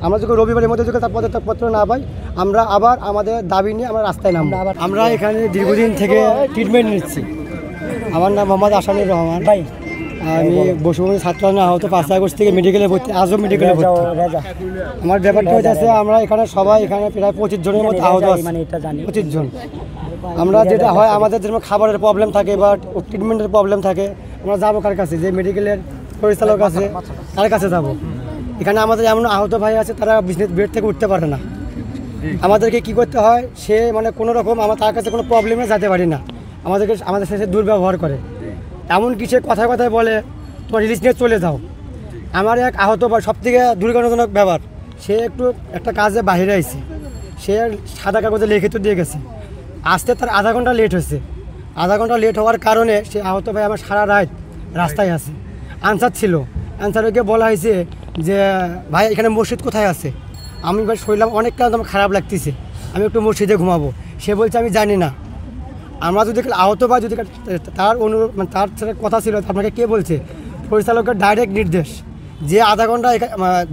আমরা যদি রবিবারের মধ্যে যদি তার পদত্যাগপত্র না পাই, আমরা আবার আমাদের দাবি নিয়ে আমরা রাস্তায় নামবো। আমরা এখানে দীর্ঘদিন থেকে ট্রিটমেন্ট নিচ্ছি। আমার নাম মোহাম্মদ আসানুর রহমান ভাই। আমি বসুবন্ধু ছাত্র আহত 5 আগস্ট থেকে মেডিকেলে ভর্তি, আজও মেডিকেলে ভর্তি। আমার ব্যাপারটা হচ্ছে আমরা এখানে সবাই এখানে প্রায় 25 জনের মতো আহত আছে, 25 জন। আমরা যেটা হয় আমাদের যেমন খাবারের প্রবলেম থাকে বা ট্রিটমেন্টের প্রবলেম থাকে, আমরা যাবো কার কাছে? যে মেডিকেলের পরিচালক আছে তার কাছে যাব। এখানে আমাদের এমন আহত ভাই আছে তারা বিজনেস বেড থেকে উঠতে পারে না। আমাদেরকে কি করতে হয়? সে মানে কোনো রকম আমার তার কাছে কোনো প্রবলেমে যেতে পারি না, আমাদের সাথে দুর্ব্যবহার করে। এমনকি সে কথায় কথায় বলে তোমার রিলিজ নিয়ে চলে যাও। আমার এক আহত ভাই সবথেকে দুর্ঘটনাজনক ব্যাপার, সে একটা কাজে বাইরে আইছে, সে সাদা কাগজে লিখিত দিয়ে গেছে, আসতে তার আধা ঘন্টা লেট হয়েছে। আধা ঘন্টা লেট হওয়ার কারণে সে আহত ভাই আমার সারা রাত রাস্তায় আছে। আনসার ছিল, আনসারকে বলা হয়েছে যে ভাই এখানে মসজিদ কোথায় আছে? আমি ভাই শুনলাম অনেকটা আমার খারাপ লাগতেছে, আমি একটু মসজিদে ঘুমাবো। সে বলছে আমি জানি না। আমরা যদি আহত ভাই যদি তার অনুরোধ মানে তার সাথে কথা ছিল, আপনাকে কে বলছে? পরিচালকের ডাইরেক্ট নির্দেশ যে আধা ঘন্টা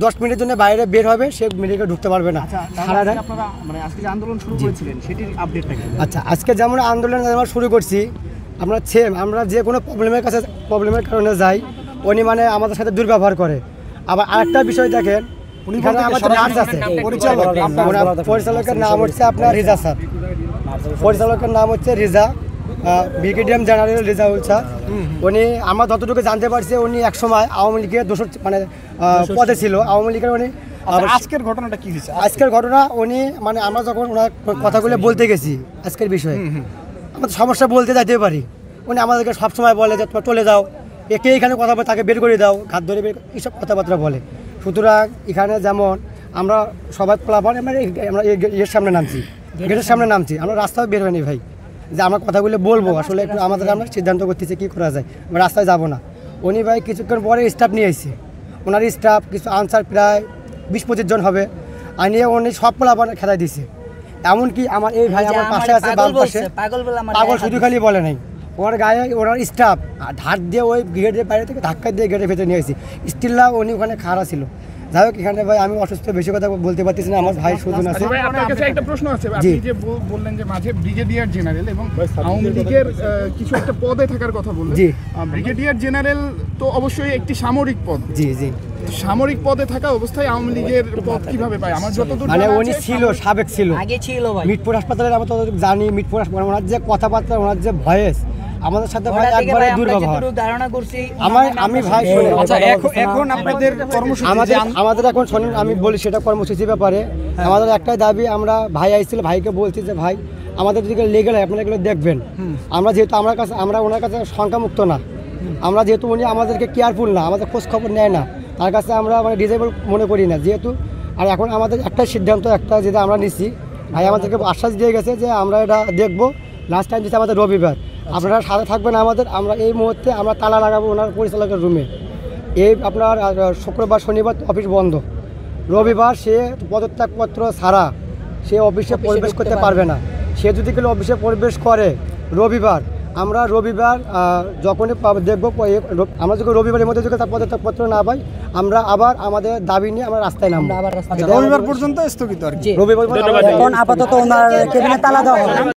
10 মিনিটের জন্য বাইরে বের হবে, সে মেডিকেল ঢুকতে পারবে না। আচ্ছা, আজকে যেমন আন্দোলন আমরা শুরু করছি, আমরা যে কোনো প্রবলেমের কারণে যাই, উনি মানে আমাদের সাথে দুর্ব্যবহার করে। আবার আরেকটা বিষয় দেখেন, আমাদের নার্স আছে, পরিচালকের নাম হচ্ছে আপনার রিজা স্যার। পরিচালকের নাম হচ্ছে Reza, brigadier general Rezaul sir. উনি আমরা যতটুকু জানতে পারছি, উনি একসময় আওয়ামী লীগের মানে পদে ছিল। আওয়ামী লীগের উনি আজকের ঘটনাটা কি হয়েছে? আজকের ঘটনা উনি মানে আমরা যখন ওনার কথাগুলো বলতে গেছি আজকের বিষয়ে, আমাদের সমস্যা বলতে যাইতে পারি, উনি আমাদেরকে সবসময় বলে যে তোমরা চলে যাও, কে এখানে কথা বলে তাকে বের করে দাও, ঘাত ধরে বের, এইসব কথাবার্তা বলে। সুতরাং এখানে যেমন আমরা সবাই ফলাফল আমরা এর সামনে নামছি, গেটের সামনে নামছি, আমরা রাস্তায় বের হয়নি ভাই, যে আমরা কথাগুলো বলবো। আসলে একটু আমাদের আমরা সিদ্ধান্ত করতেছি কী করা যায়, আমরা রাস্তায় যাবো না। উনি ভাই কিছুক্ষণ পরে স্টাফ নিয়ে এসেছে, ওনার স্টাফ কিছু আনসার প্রায় 20-25 জন হবে, আনিয়ে উনি সব ফলাফল খেলায় দিছে। এমনকি আমার এই ভাই আমার পাশে আছে, বাম পাশে, পাগল শুধু খালি বলে নাই, ওর গায়ে ওনার স্টাফ ধার দিয়ে ওই গেটের বাইরে থেকে ধাক্কা দিয়ে গেটের ভেতরে নিয়ে এসেছি। স্টিল উনি ওখানে খাড়া ছিল। যাই হোক, এখানে ভাই আমি অসুস্থ, বেশি কথা বলতে পারতেছি না, আমার ভাই সুজন আছে। আপনার কাছে একটা প্রশ্ন আছে, আপনি যে বললেন যে মাঝে ব্রিগেডিয়ার জেনারেল এবং আওয়ামী লীগের কিছু একটা পদে থাকার কথা বললেন। জি, ব্রিগেডিয়ার জেনারেল তো অবশ্যই একটি সামরিক পদ। জি জি, সামরিক পদে থাকা অবস্থায় আওয়ামী লীগের পদ কিভাবে পায়? আমার যতদূর মানে উনি ছিল, সাবেক ছিল, আগে ছিল ভাই মিটপুর হাসপাতালে। আমরা তো জানি মিটপুর হাসপাতাল, ওনার যে কথাবার্তা, ওনার যে ভয়েস, আমাদের সাথে ভাই একবারে দুর্ব্যবহার। আমি ভাই শুনে, আচ্ছা এখন আপনাদের কর্মসূচি আমাদের এখন শোনেন, আমি বলি সেটা কর্মসূচির ব্যাপারে আমাদের একটাই দাবি। আমরা ভাই আইছিল, ভাইকে বলছি যে ভাই আমাদের যদি লেগে যায় আপনারা এগুলো দেখবেন। আমরা যেহেতু আমরা ওনার কাছে সংখ্যামুক্ত না, আমরা যেহেতু উনি আমাদেরকে কেয়ারফুল না, আমাদের খোঁজ খবর নেয় না, তার কাছে আমরা মানে ডিজেবল মনে করি না যেহেতু। আর এখন আমাদের একটা সিদ্ধান্ত যেটা আমরা নিচ্ছি, ভাই আমাদেরকে আশ্বাস দিয়ে গেছে যে আমরা এটা দেখবো। লাস্ট টাইম দিচ্ছে আমাদের রবিবার, আপনারা সাথে থাকবেন আমাদের। আমরা এই মুহূর্তে আমরা তালা লাগাবো ওনার পরিচালকের রুমে। এই আপনার শুক্রবার শনিবার অফিস বন্ধ, রবিবার সে পদত্যাগপত্র ছাড়া সে অফিসে প্রবেশ করতে পারবে না। সে যদি কেউ অফিসে প্রবেশ করে রবিবার, আমরা রবিবার যখনই দেখবো, আমরা যদি রবিবারের মধ্যে যদি তার পদত্যাগপত্র না পাই, আমরা আবার আমাদের দাবি নিয়ে আমরা রাস্তায় নামবো। রবিবার পর্যন্ত স্থগিত আর কি। রবিবার আপাতত ওনার কেবিনে তালা দেওয়া হবে।